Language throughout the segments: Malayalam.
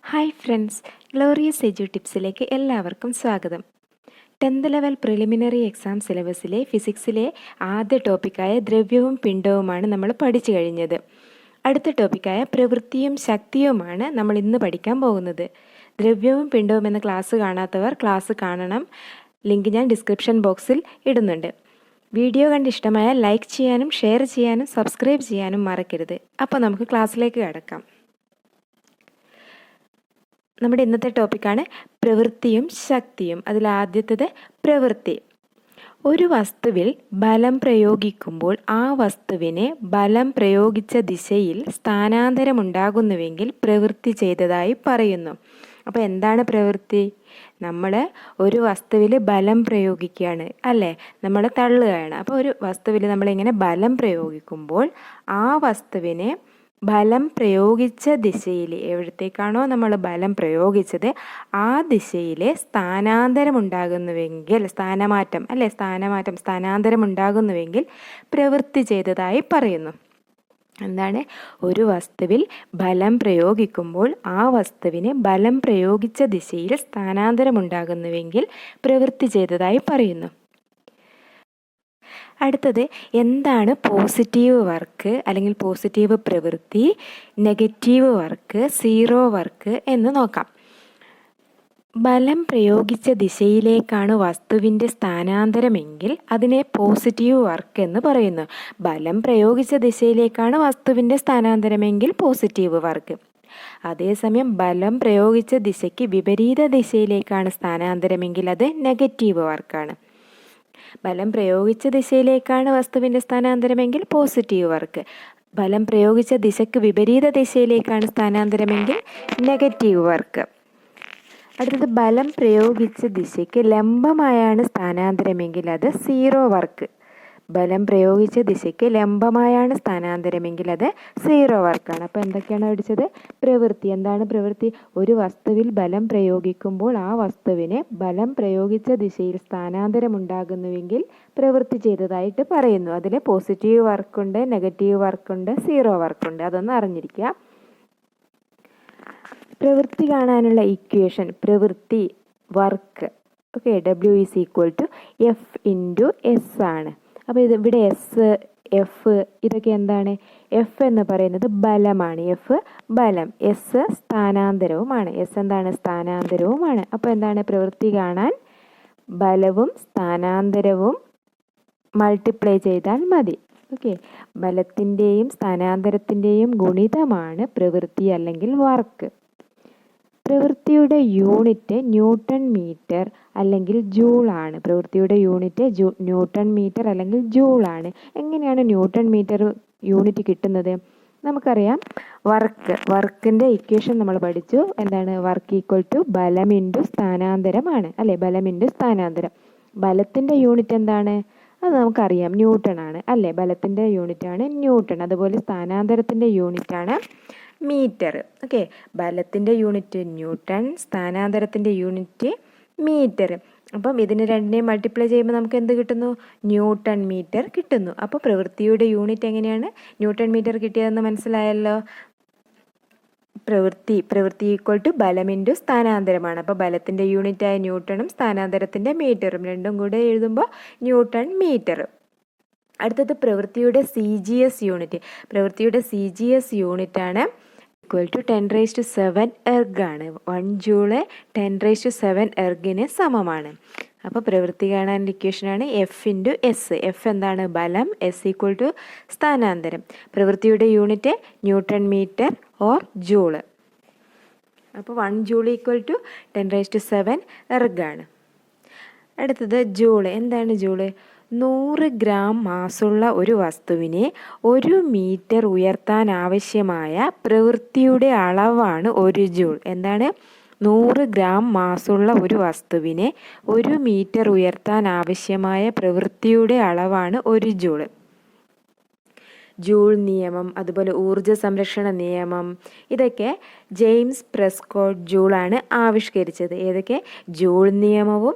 ഹായ് ഫ്രണ്ട്സ്, ഗ്ലോറിയസ് എജു ടിപ്സിലേക്ക് എല്ലാവർക്കും സ്വാഗതം. 10th ലെവൽ പ്രിലിമിനറി എക്സാം സിലബസിലെ ഫിസിക്സിലെ ആദ്യ ടോപ്പിക്കായ ദ്രവ്യവും പിണ്ഡവുമാണ് നമ്മൾ പഠിച്ചു കഴിഞ്ഞത്. അടുത്ത ടോപ്പിക്കായ പ്രവൃത്തിയും ശക്തിയുമാണ് നമ്മൾ ഇന്ന് പഠിക്കാൻ പോകുന്നത്. ദ്രവ്യവും പിണ്ഡവും എന്ന ക്ലാസ് കാണാത്തവർ ക്ലാസ് കാണണം. ലിങ്ക് ഞാൻ ഡിസ്ക്രിപ്ഷൻ ബോക്സിൽ ഇടുന്നുണ്ട്. വീഡിയോ കണ്ട് ഇഷ്ടമായാൽ ലൈക്ക് ചെയ്യാനും ഷെയർ ചെയ്യാനും സബ്സ്ക്രൈബ് ചെയ്യാനും മറക്കരുത്. അപ്പോൾ നമുക്ക് ക്ലാസ്സിലേക്ക് കടക്കാം. നമ്മുടെ ഇന്നത്തെ ടോപ്പിക്കാണ് പ്രവൃത്തിയും ശക്തിയും. അതിലാദ്യത്തേത് പ്രവൃത്തി. ഒരു വസ്തുവിൽ ബലം പ്രയോഗിക്കുമ്പോൾ ആ വസ്തുവിനെ ബലം പ്രയോഗിച്ച ദിശയിൽ സ്ഥാനാന്തരമുണ്ടാകുന്നുവെങ്കിൽ പ്രവൃത്തി ചെയ്തതായി പറയുന്നു. അപ്പോൾ എന്താണ് പ്രവൃത്തി? നമ്മൾ ഒരു വസ്തുവിൽ ബലം പ്രയോഗിക്കുകയാണ്, അല്ലേ? നമ്മൾ തള്ളുകയാണ്. അപ്പോൾ ഒരു വസ്തുവിൽ നമ്മളിങ്ങനെ ബലം പ്രയോഗിക്കുമ്പോൾ ആ വസ്തുവിനെ ബലം പ്രയോഗിച്ച ദിശയിൽ, എവിടത്തേക്കാണോ നമ്മൾ ബലം പ്രയോഗിച്ചത് ആ ദിശയിൽ സ്ഥാനാന്തരം ഉണ്ടാകുന്നുവെങ്കിൽ, സ്ഥാനാന്തരം ഉണ്ടാകുന്നുവെങ്കിൽ പ്രവൃത്തി ചെയ്തതായി പറയുന്നു. എന്താണ്? ഒരു വസ്തുവിൽ ബലം പ്രയോഗിക്കുമ്പോൾ ആ വസ്തുവിന് ബലം പ്രയോഗിച്ച ദിശയിൽ സ്ഥാനാന്തരം ഉണ്ടാകുന്നുവെങ്കിൽ പ്രവൃത്തി ചെയ്തതായി പറയുന്നു. അടുത്തത് എന്താണ് പോസിറ്റീവ് വർക്ക് അല്ലെങ്കിൽ പോസിറ്റീവ് പ്രവൃത്തി, നെഗറ്റീവ് വർക്ക്, സീറോ വർക്ക് എന്ന് നോക്കാം. ബലം പ്രയോഗിച്ച ദിശയിലേക്കാണ് വസ്തുവിൻ്റെ സ്ഥാനാന്തരമെങ്കിൽ അതിനെ പോസിറ്റീവ് വർക്ക് എന്ന് പറയുന്നു. ബലം പ്രയോഗിച്ച ദിശയിലേക്കാണ് വസ്തുവിൻ്റെ സ്ഥാനാന്തരമെങ്കിൽ പോസിറ്റീവ് വർക്ക്. അതേസമയം ബലം പ്രയോഗിച്ച ദിശയ്ക്ക് വിപരീത ദിശയിലേക്കാണ് സ്ഥാനാന്തരമെങ്കിൽ അത് നെഗറ്റീവ് വർക്കാണ്. ബലം പ്രയോഗിച്ച ദിശയിലേക്കാണ് വസ്തുവിൻ്റെ സ്ഥാനാന്തരമെങ്കിൽ പോസിറ്റീവ് വർക്ക്. ബലം പ്രയോഗിച്ച ദിശയ്ക്ക് വിപരീത ദിശയിലേക്കാണ് സ്ഥാനാന്തരമെങ്കിൽ നെഗറ്റീവ് വർക്ക്. അടുത്തത് ബലം പ്രയോഗിച്ച ദിശയ്ക്ക് ലംബമായാണ് സ്ഥാനാന്തരമെങ്കിൽ അത് സീറോ വർക്ക്. ബലം പ്രയോഗിച്ച ദിശയ്ക്ക് ലംബമായാണ് സ്ഥാനാന്തരമെങ്കിൽ അത് സീറോ വർക്കാണ്. അപ്പോൾ എന്തൊക്കെയാണ് പഠിച്ചത്? പ്രവൃത്തി. എന്താണ് പ്രവൃത്തി? ഒരു വസ്തുവിൽ ബലം പ്രയോഗിക്കുമ്പോൾ ആ വസ്തുവിനെ ബലം പ്രയോഗിച്ച ദിശയിൽ സ്ഥാനാന്തരം ഉണ്ടാകുന്നുവെങ്കിൽ പ്രവൃത്തി ചെയ്തതായിട്ട് പറയുന്നു. അതിൽ പോസിറ്റീവ് വർക്കുണ്ട്, നെഗറ്റീവ് വർക്കുണ്ട്, സീറോ വർക്കുണ്ട്. അതൊന്ന് അറിഞ്ഞിരിക്കുക. പ്രവൃത്തി കാണാനുള്ള ഇക്വേഷൻ പ്രവൃത്തി വർക്ക് W=F × S ആണ്. അപ്പോൾ ഇവിടെ എസ്, എഫ് ഇതൊക്കെ എന്താണ്? എഫ് എന്ന് പറയുന്നത് ബലമാണ്. എഫ് ബലം, എസ് സ്ഥാനാന്തരവുമാണ്. എസ് എന്താണ്? സ്ഥാനാന്തരവുമാണ്. അപ്പോൾ എന്താണ്? പ്രവൃത്തി കാണാൻ ബലവും സ്ഥാനാന്തരവും മൾട്ടിപ്ലൈ ചെയ്താൽ മതി. ബലത്തിൻ്റെയും സ്ഥാനാന്തരത്തിൻ്റെയും ഗുണിതമാണ് പ്രവൃത്തി അല്ലെങ്കിൽ വർക്ക്. പ്രവൃത്തിയുടെ യൂണിറ്റ് ന്യൂട്ടൺ മീറ്റർ അല്ലെങ്കിൽ ജൂൾ ആണ്. പ്രവൃത്തിയുടെ യൂണിറ്റ് ന്യൂട്ടൺ മീറ്റർ അല്ലെങ്കിൽ ജൂൾ ആണ്. എങ്ങനെയാണ് ന്യൂട്ടൺ മീറ്റർ യൂണിറ്റ് കിട്ടുന്നത്? നമുക്കറിയാം, വർക്കിൻ്റെ ഇക്വേഷൻ നമ്മൾ പഠിച്ചു. എന്താണ്? വർക്ക് = ബലം × സ്ഥാനാന്തരമാണ്, അല്ലേ? ബലം × സ്ഥാനാന്തരം. ബലത്തിൻ്റെ യൂണിറ്റ് എന്താണ്? അത് നമുക്കറിയാം, ന്യൂട്ടൺ ആണ്, അല്ലേ? ബലത്തിൻ്റെ യൂണിറ്റാണ് ന്യൂട്ടൺ. അതുപോലെ സ്ഥാനാന്തരത്തിൻ്റെ യൂണിറ്റാണ് മീറ്റർ. ബലത്തിൻ്റെ യൂണിറ്റ് ന്യൂട്ടൺ, സ്ഥാനാന്തരത്തിൻ്റെ യൂണിറ്റ് മീറ്റർ. അപ്പം ഇതിന് രണ്ടിനെയും മൾട്ടിപ്ലൈ ചെയ്യുമ്പോൾ നമുക്ക് എന്ത് കിട്ടുന്നു? ന്യൂട്ടൺ മീറ്റർ കിട്ടുന്നു. അപ്പോൾ പ്രവൃത്തിയുടെ യൂണിറ്റ് എങ്ങനെയാണ് ന്യൂട്ടൺ മീറ്റർ കിട്ടിയതെന്ന് മനസ്സിലായല്ലോ. പ്രവൃത്തി = ബലം × സ്ഥാനാന്തരമാണ്. അപ്പോൾ ബലത്തിൻ്റെ യൂണിറ്റായ ന്യൂട്ടണും സ്ഥാനാന്തരത്തിൻ്റെ മീറ്ററും രണ്ടും കൂടെ എഴുതുമ്പോൾ ന്യൂട്ടൺ മീറ്റർ. അടുത്തത് പ്രവൃത്തിയുടെ CGS യൂണിറ്റ്. പ്രവൃത്തിയുടെ CGS യൂണിറ്റാണ് =10⁻⁷ എർഗ് ആണ്. 1 ജൂള് 10⁻⁷ എർഗിന് സമമാണ്. അപ്പോൾ പ്രവൃത്തി കാണാൻ ഇക്വേഷനാണ് F × S. F എന്താണ്? ബലം. S = സ്ഥാനാന്തരം. പ്രവൃത്തിയുടെ unit newton metre or joule. അപ്പോൾ 1 ജൂൾ = 10⁻⁷ എർഗ് ആണ്. അടുത്തത് ജൂള്. എന്താണ് ജൂള്? 100 ഗ്രാം മാസുള്ള ഒരു വസ്തുവിനെ 1 മീറ്റർ ഉയർത്താൻ ആവശ്യമായ പ്രവൃത്തിയുടെ അളവാണ് 1 ജൂൾ. എന്താണ്? 100 ഗ്രാം മാസുള്ള ഒരു വസ്തുവിനെ 1 മീറ്റർ ഉയർത്താൻ ആവശ്യമായ പ്രവൃത്തിയുടെ അളവാണ് 1 ജൂൾ. ജൂൾ നിയമം, അതുപോലെ ഊർജ്ജ സംരക്ഷണ നിയമം, ഇതൊക്കെ ജെയിംസ് പ്രെസ്കോട്ട് ജൂളാണ് ആവിഷ്കരിച്ചത്. ഏതൊക്കെ? ജൂൾ നിയമവും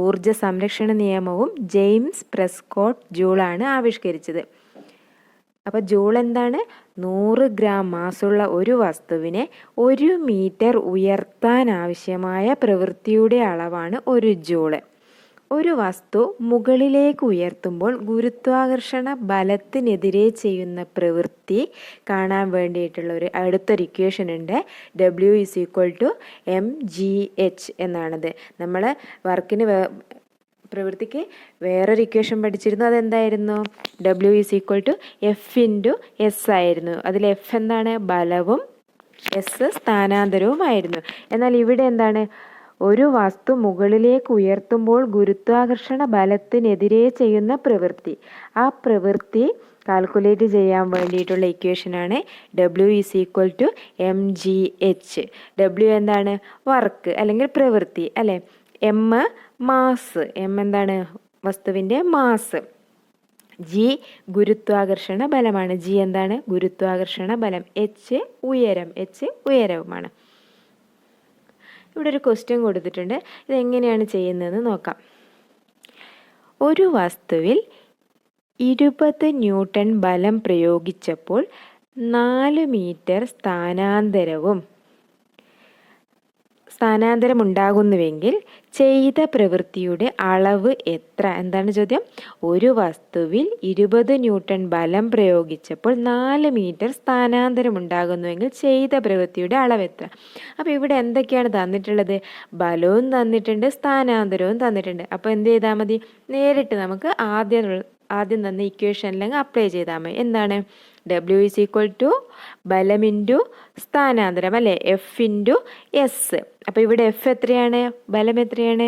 ഊർജ്ജ സംരക്ഷണ നിയമവും ജെയിംസ് പ്രെസ്കോട്ട് ജൂളാണ് ആവിഷ്കരിച്ചത്. അപ്പോൾ ജൂൾ എന്താണ്? 100 ഗ്രാം മാസുള്ള ഒരു വസ്തുവിനെ 1 മീറ്റർ ഉയർത്താൻ ആവശ്യമായ പ്രവൃത്തിയുടെ അളവാണ് 1 ജൂള്. ഒരു വസ്തു മുകളിലേക്ക് ഉയർത്തുമ്പോൾ ഗുരുത്വാകർഷണ ബലത്തിനെതിരെ ചെയ്യുന്ന പ്രവൃത്തി കാണാൻ വേണ്ടിയിട്ടുള്ള അടുത്തൊരു ഇക്വേഷൻ ഉണ്ട്. W=mgh എന്നാണത്. നമ്മൾ പ്രവൃത്തിക്ക് വേറൊരു ഇക്വേഷൻ പഠിച്ചിരുന്നു. അതെന്തായിരുന്നു? W=F×S ആയിരുന്നു. അതിൽ F എന്താണ്? ബലവും S സ്ഥാനാന്തരവുമായിരുന്നു. എന്നാൽ ഇവിടെ എന്താണ്? ഒരു വസ്തു മുകളിലേക്ക് ഉയർത്തുമ്പോൾ ഗുരുത്വാകർഷണ ബലത്തിനെതിരെ ചെയ്യുന്ന പ്രവൃത്തി. ആ പ്രവൃത്തി കാൽക്കുലേറ്റ് ചെയ്യാൻ വേണ്ടിയിട്ടുള്ള ഇക്വേഷനാണ് W=mgh. W എന്താണ്? വർക്ക് അല്ലെങ്കിൽ പ്രവൃത്തി അല്ലേ. M mass. M എന്താണ്? വസ്തുവിൻ്റെ മാസ്. G ഗുരുത്വാകർഷണ ബലമാണ്. G എന്താണ്? ഗുരുത്വാകർഷണ ബലം. H ഉയരം. H ഉയരവുമാണ്. ഇവിടെ ഒരു ക്വസ്റ്റ്യൻ കൊടുത്തിട്ടുണ്ട്. ഇതെങ്ങനെയാണ് ചെയ്യുന്നതെന്ന് നോക്കാം. ഒരു വസ്തുവിൽ 20 ന്യൂട്ടൺ ബലം പ്രയോഗിച്ചപ്പോൾ 4 മീറ്റർ സ്ഥാനാന്തരം ഉണ്ടാകുന്നുവെങ്കിൽ ചെയ്ത പ്രവൃത്തിയുടെ അളവ് എത്ര? എന്താണ് ചോദ്യം? ഒരു വസ്തുവിൽ 20 ന്യൂട്ടൺ ബലം പ്രയോഗിച്ചപ്പോൾ 4 മീറ്റർ സ്ഥാനാന്തരം ഉണ്ടാകുന്നുവെങ്കിൽ ചെയ്ത പ്രവൃത്തിയുടെ അളവ് എത്ര? അപ്പോൾ ഇവിടെ എന്തൊക്കെയാണ് തന്നിട്ടുള്ളത്? ബലവും തന്നിട്ടുണ്ട്, സ്ഥാനാന്തരവും തന്നിട്ടുണ്ട്. അപ്പോൾ എന്ത് ചെയ്താൽ മതി? നേരിട്ട് നമുക്ക് ആദ്യം തന്ന ഇക്വേഷനിലങ്ങ് അപ്ലൈ ചെയ്താൽ മതി. എന്താണ്? W= ബലം ഇൻറ്റു സ്ഥാനാന്തരം അല്ലേ. F×S. അപ്പോൾ ഇവിടെ F എത്രയാണ്? ബലം എത്രയാണ്?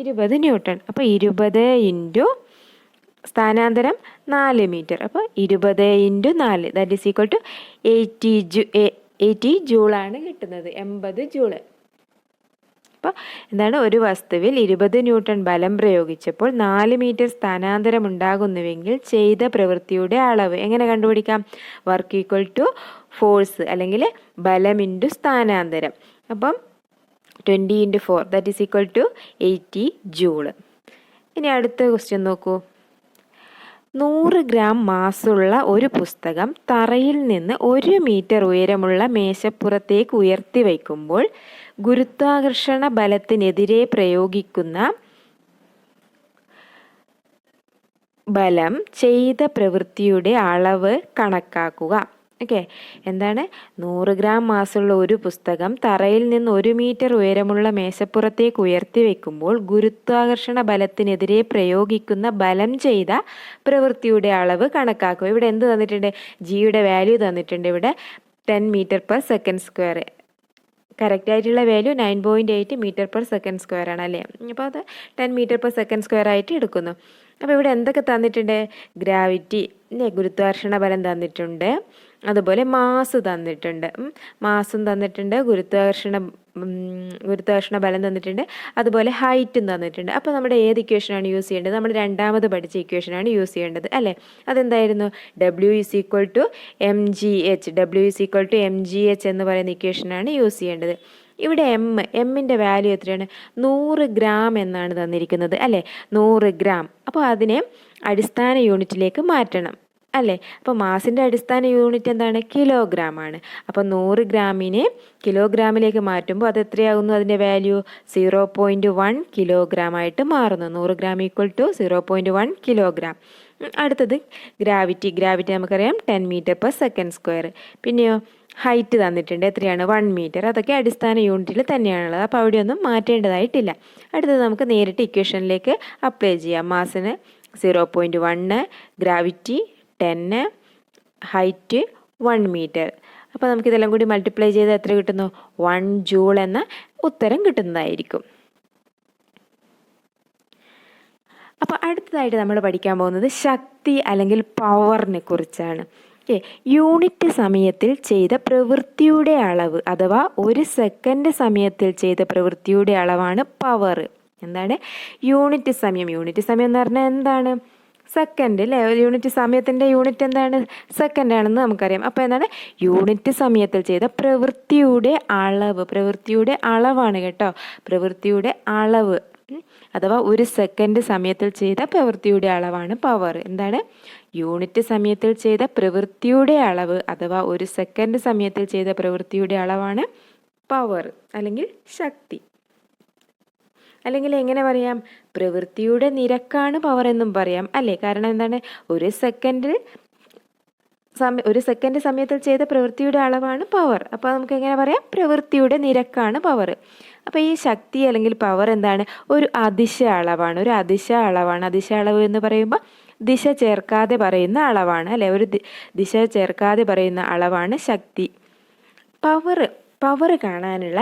20 ന്യൂട്ടൺ. അപ്പോൾ 20 ഇൻറ്റു സ്ഥാനാന്തരം 4 മീറ്റർ. അപ്പോൾ 20 × 4 =80 ജൂളാണ് കിട്ടുന്നത്. 80 ജൂള്. അപ്പോൾ എന്താണ്? ഒരു വസ്തുവിൽ 20 ന്യൂട്ടൺ ബലം പ്രയോഗിച്ചപ്പോൾ 4 മീറ്റർ സ്ഥാനാന്തരം ഉണ്ടാകുന്നുവെങ്കിൽ ചെയ്ത പ്രവൃത്തിയുടെ അളവ് എങ്ങനെ കണ്ടുപിടിക്കാം? വർക്ക് = ഫോഴ്സ് അല്ലെങ്കിൽ ബലം ഇൻറ്റു സ്ഥാനാന്തരം. അപ്പം 20 × 4 =80 ജൂള്. ഇനി അടുത്ത ക്വസ്റ്റ്യൻ നോക്കൂ. 100 ഗ്രാം മാസുള്ള ഒരു പുസ്തകം തറയിൽ നിന്ന് 1 മീറ്റർ ഉയരമുള്ള മേശപ്പുറത്തേക്ക് ഉയർത്തി വയ്ക്കുമ്പോൾ ഗുരുത്വാകർഷണ ബലത്തിനെതിരെ പ്രയോഗിക്കുന്ന ബലം ചെയ്ത പ്രവൃത്തിയുടെ അളവ് കണക്കാക്കുക. ഓക്കെ. എന്താണ്? 100 ഗ്രാം മാസുള്ള ഒരു പുസ്തകം തറയിൽ നിന്ന് 1 മീറ്റർ ഉയരമുള്ള മേശപ്പുറത്തേക്ക് ഉയർത്തി വയ്ക്കുമ്പോൾ ഗുരുത്വാകർഷണ ബലത്തിനെതിരെ പ്രയോഗിക്കുന്ന ബലം ചെയ്ത പ്രവൃത്തിയുടെ അളവ് കണക്കാക്കുക. ഇവിടെ എന്ത് തന്നിട്ടുണ്ട്? ജിയുടെ വാല്യൂ തന്നിട്ടുണ്ട്. ഇവിടെ 10 m/s². കറക്റ്റ് ആയിട്ടുള്ള വാല്യൂ 9.8 m/s² ആണ് അല്ലേ. അപ്പോൾ അത് 10 m/s² ആയിട്ട് എടുക്കുന്നു. അപ്പോൾ ഇവിടെ എന്തൊക്കെ തന്നിട്ടുണ്ട്? ഗ്രാവിറ്റി അല്ലേ, ഗുരുത്വാകർഷണ ബലം തന്നിട്ടുണ്ട്, അതുപോലെ മാസ് തന്നിട്ടുണ്ട്, മാസും തന്നിട്ടുണ്ട്, ഗുരുത്വാകർഷണ ബലം തന്നിട്ടുണ്ട്, അതുപോലെ ഹൈറ്റും തന്നിട്ടുണ്ട്. അപ്പോൾ നമ്മുടെ ഏത് ഇക്വേഷനാണ് യൂസ് ചെയ്യേണ്ടത്? നമ്മൾ രണ്ടാമത് പഠിച്ച ഇക്വേഷനാണ് യൂസ് ചെയ്യേണ്ടത് അല്ലേ. അതെന്തായിരുന്നു? W=mgh എന്ന് പറയുന്ന ഇക്വേഷനാണ് യൂസ് ചെയ്യേണ്ടത്. ഇവിടെ എമ്മിൻ്റെ വാല്യൂ എത്രയാണ്? 100 ഗ്രാം എന്നാണ് തന്നിരിക്കുന്നത് അല്ലേ. 100 ഗ്രാം. അപ്പോൾ അതിനെ അടിസ്ഥാന യൂണിറ്റിലേക്ക് മാറ്റണം അല്ലേ. അപ്പോൾ മാസിൻ്റെ അടിസ്ഥാന യൂണിറ്റ് എന്താണ്? കിലോഗ്രാം ആണ്. അപ്പോൾ 100 ഗ്രാമിനെ കിലോഗ്രാമിലേക്ക് മാറ്റുമ്പോൾ അത് എത്രയാകുന്നു? അതിൻ്റെ വാല്യൂ 0.1 കിലോഗ്രാം ആയിട്ട് മാറുന്നു. 100 ഗ്രാം = 0.1 കിലോഗ്രാം. അടുത്തത് ഗ്രാവിറ്റി നമുക്കറിയാം 10 m/s². പിന്നെയോ ഹൈറ്റ് തന്നിട്ടുണ്ട്. എത്രയാണ്? 1 മീറ്റർ. അതൊക്കെ അടിസ്ഥാന യൂണിറ്റിൽ തന്നെയാണുള്ളത്. അപ്പോൾ അവിടെയൊന്നും മാറ്റേണ്ടതായിട്ടില്ല. അടുത്തത് നമുക്ക് നേരിട്ട് ഇക്വേഷനിലേക്ക് അപ്ലൈ ചെയ്യാം. മാസിന് 0.1, ഗ്രാവിറ്റി 10, ഹൈറ്റ് 1 മീറ്റർ. അപ്പോൾ നമുക്കിതെല്ലാം കൂടി മൾട്ടിപ്ലൈ ചെയ്ത് എത്ര കിട്ടുന്നു? 1 ജൂൾ എന്ന ഉത്തരം കിട്ടുന്നതായിരിക്കും. അപ്പോൾ അടുത്തതായിട്ട് നമ്മൾ പഠിക്കാൻ പോകുന്നത് ശക്തി അല്ലെങ്കിൽ പവറിനെ കുറിച്ചാണ്. യൂണിറ്റ് സമയത്തിൽ ചെയ്ത പ്രവൃത്തിയുടെ അളവ് അഥവാ 1 സെക്കൻഡ് സമയത്തിൽ ചെയ്ത പ്രവൃത്തിയുടെ അളവാണ് പവർ. എന്താണ്? യൂണിറ്റ് സമയം എന്ന് പറഞ്ഞാൽ എന്താണ്? സെക്കൻഡ് അല്ലേ. യൂണിറ്റ് സമയത്തിൻ്റെ യൂണിറ്റ് എന്താണ്? സെക്കൻഡ് ആണെന്ന് നമുക്കറിയാം. അപ്പോൾ എന്താണ്? യൂണിറ്റ് സമയത്തിൽ ചെയ്ത പ്രവൃത്തിയുടെ അളവാണ് കേട്ടോ. പ്രവൃത്തിയുടെ അളവ് അഥവാ ഒരു സെക്കൻഡ് സമയത്തിൽ ചെയ്ത പ്രവൃത്തിയുടെ അളവാണ് പവർ. എന്താണ്? യൂണിറ്റ് സമയത്തിൽ ചെയ്ത പ്രവൃത്തിയുടെ അളവ് അഥവാ ഒരു സെക്കൻഡ് സമയത്തിൽ ചെയ്ത പ്രവൃത്തിയുടെ അളവാണ് പവർ അല്ലെങ്കിൽ ശക്തി. അല്ലെങ്കിൽ എങ്ങനെ പറയാം? പ്രവൃത്തിയുടെ നിരക്കാണ് പവർ എന്നും പറയാം അല്ലേ? കാരണം എന്താണ്? ഒരു സെക്കൻഡ് സമയത്തിൽ ചെയ്ത പ്രവൃത്തിയുടെ അളവാണ് പവർ. അപ്പോൾ നമുക്ക് എങ്ങനെ പറയാം? പ്രവൃത്തിയുടെ നിരക്കാണ് പവർ. അപ്പോൾ ഈ ശക്തി അല്ലെങ്കിൽ പവർ എന്താണ്? ഒരു അദിശ അളവാണ്. ഒരു അദിശ അളവാണ്. അദിശ അളവ് എന്ന് പറയുമ്പോൾ ദിശ ചേർക്കാതെ പറയുന്ന അളവാണ് അല്ലേ? ഒരു ദിശ ചേർക്കാതെ പറയുന്ന അളവാണ് ശക്തി. പവർ കാണാനുള്ള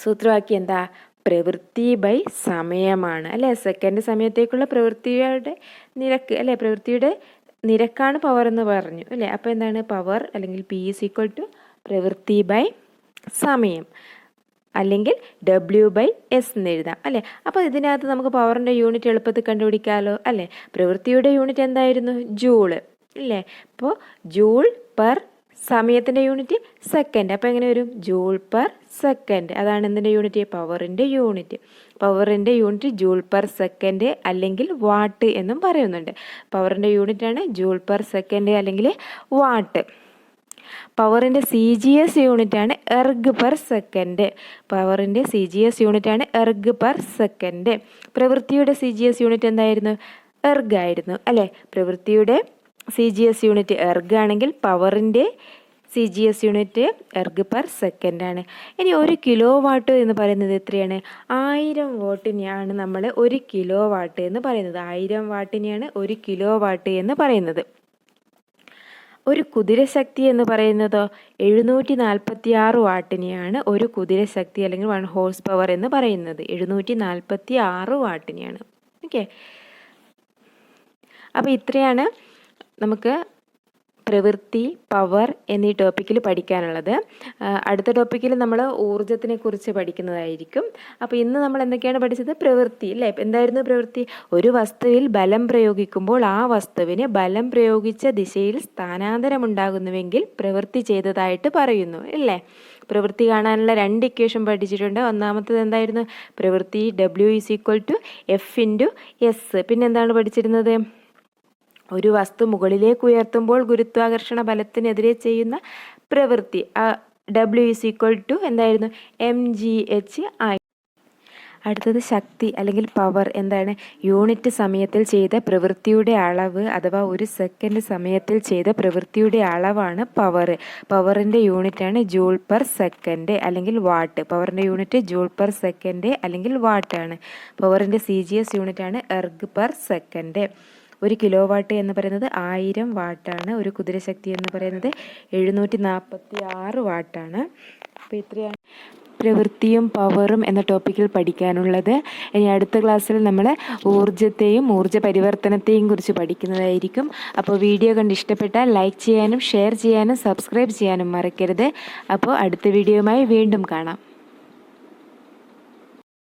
സൂത്രവാക്യം എന്താ? പ്രവൃത്തി ബൈ സമയമാണ് അല്ലേ? സെക്കൻഡ് സമയത്തേക്കുള്ള പ്രവൃത്തിയുടെ നിരക്ക് അല്ലേ? പ്രവൃത്തിയുടെ നിരക്കാണ് പവർ എന്ന് പറഞ്ഞു അല്ലേ? അപ്പോൾ എന്താണ്? പവർ അല്ലെങ്കിൽ P = പ്രവൃത്തി ബൈ സമയം അല്ലെങ്കിൽ W/S എന്ന് എഴുതാം അല്ലേ? അപ്പോൾ ഇതിനകത്ത് നമുക്ക് പവറിൻ്റെ യൂണിറ്റ് എളുപ്പത്തിൽ കണ്ടുപിടിക്കാമല്ലോ അല്ലേ? പ്രവൃത്തിയുടെ യൂണിറ്റ് എന്തായിരുന്നു? ജൂള് അല്ലേ? അപ്പോൾ ജൂൾ പെർ സമയത്തിൻ്റെ യൂണിറ്റ് സെക്കൻഡ്. അപ്പോൾ എങ്ങനെ വരും? Joule per second. അതാണ് എന്തിൻ്റെ യൂണിറ്റ്? പവറിൻ്റെ യൂണിറ്റ്. പവറിൻ്റെ യൂണിറ്റ് ജൂൾ പെർ സെക്കൻഡ് അല്ലെങ്കിൽ വാട്ട് എന്നും പറയുന്നുണ്ട്. പവറിൻ്റെ യൂണിറ്റാണ് ജൂൾ പെർ സെക്കൻഡ് അല്ലെങ്കിൽ വാട്ട്. പവറിൻ്റെ CGS യൂണിറ്റാണ് എർഗ് പെർ സെക്കൻഡ്. പവറിൻ്റെ CGS യൂണിറ്റാണ് എർഗ് പെർ സെക്കൻഡ്. പ്രവൃത്തിയുടെ CGS യൂണിറ്റ് എന്തായിരുന്നു? എർഗ് ആയിരുന്നു അല്ലേ? പ്രവൃത്തിയുടെ CGS യൂണിറ്റ് എർഗ് ആണെങ്കിൽ പവറിൻ്റെ CGS unit erg per second ആണ്. ഇനി 1 കിലോ വാട്ട് എന്ന് പറയുന്നത് എത്രയാണ്? 1000 വാട്ടിനെയാണ് നമ്മൾ 1 കിലോ വാട്ട് എന്ന് പറയുന്നത്. 1000 വാട്ടിനെയാണ് 1 കിലോ വാട്ട് എന്ന് പറയുന്നത്. ഒരു കുതിരശക്തി എന്ന് പറയുന്നതോ 746 വാട്ടിനെയാണ് ഒരു കുതിരശക്തി അല്ലെങ്കിൽ 1 ഹോഴ്സ് പവർ എന്ന് പറയുന്നത്. 746 വാട്ടിനെയാണ്. ഓക്കെ, അപ്പോൾ ഇത്രയാണ് നമുക്ക് പ്രവൃത്തി, പവർ എന്നീ ടോപ്പിക്കിൽ പഠിക്കാനുള്ളത്. അടുത്ത ടോപ്പിക്കിൽ നമ്മൾ ഊർജത്തിനെ കുറിച്ച് പഠിക്കുന്നതായിരിക്കും. അപ്പോൾ ഇന്ന് നമ്മൾ എന്തൊക്കെയാണ് പഠിച്ചത്? പ്രവൃത്തി അല്ലേ? എന്തായിരുന്നു പ്രവൃത്തി? ഒരു വസ്തുവിൽ ബലം പ്രയോഗിക്കുമ്പോൾ ആ വസ്തുവിന് ബലം പ്രയോഗിച്ച ദിശയിൽ സ്ഥാനാന്തരമുണ്ടാകുന്നുവെങ്കിൽ പ്രവൃത്തി ചെയ്തതായിട്ട് പറയുന്നു അല്ലേ? പ്രവൃത്തി കാണാനുള്ള 2 ഇക്വേഷൻ പഠിച്ചിട്ടുണ്ട്. ഒന്നാമത്തേത് എന്തായിരുന്നു? പ്രവൃത്തി W = F/S. പിന്നെന്താണ് പഠിച്ചിരുന്നത്? ഒരു വസ്തു മുകളിലേക്ക് ഉയർത്തുമ്പോൾ ഗുരുത്വാകർഷണ ബലത്തിനെതിരെ ചെയ്യുന്ന പ്രവൃത്തി W = എന്തായിരുന്നു? mgh ആയി. അടുത്തത് ശക്തി അല്ലെങ്കിൽ പവർ എന്താണ്? യൂണിറ്റ് സമയത്തിൽ ചെയ്ത പ്രവൃത്തിയുടെ അളവ് അഥവാ ഒരു സെക്കൻഡ് സമയത്തിൽ ചെയ്ത പ്രവൃത്തിയുടെ അളവാണ് പവർ. പവറിൻ്റെ യൂണിറ്റാണ് ജൂൾ പെർ സെക്കൻഡ് അല്ലെങ്കിൽ വാട്ട്. പവറിൻ്റെ യൂണിറ്റ് ജൂൾ പെർ സെക്കൻഡ് അല്ലെങ്കിൽ വാട്ടാണ്. പവറിൻ്റെ CGS യൂണിറ്റാണ് erg per second. 1 kilowatt എന്ന് പറയുന്നത് 1000 വാട്ടാണ്. ഒരു കുതിരശക്തി എന്ന് പറയുന്നത് 746 വാട്ടാണ്. അപ്പോൾ ഇത്രയാണ് പ്രവൃത്തിയും പവറും എന്ന ടോപ്പിക്കിൽ പഠിക്കാനുള്ളത്. ഇനി അടുത്ത ക്ലാസ്സിൽ നമ്മൾ ഊർജ്ജത്തെയും ഊർജ്ജ പരിവർത്തനത്തെയും കുറിച്ച് പഠിക്കുന്നതായിരിക്കും. അപ്പോൾ വീഡിയോ കണ്ട് ഇഷ്ടപ്പെട്ടാൽ ലൈക്ക് ചെയ്യാനും ഷെയർ ചെയ്യാനും സബ്സ്ക്രൈബ് ചെയ്യാനും മറക്കരുത്. അപ്പോൾ അടുത്ത വീഡിയോയുമായി വീണ്ടും കാണാം.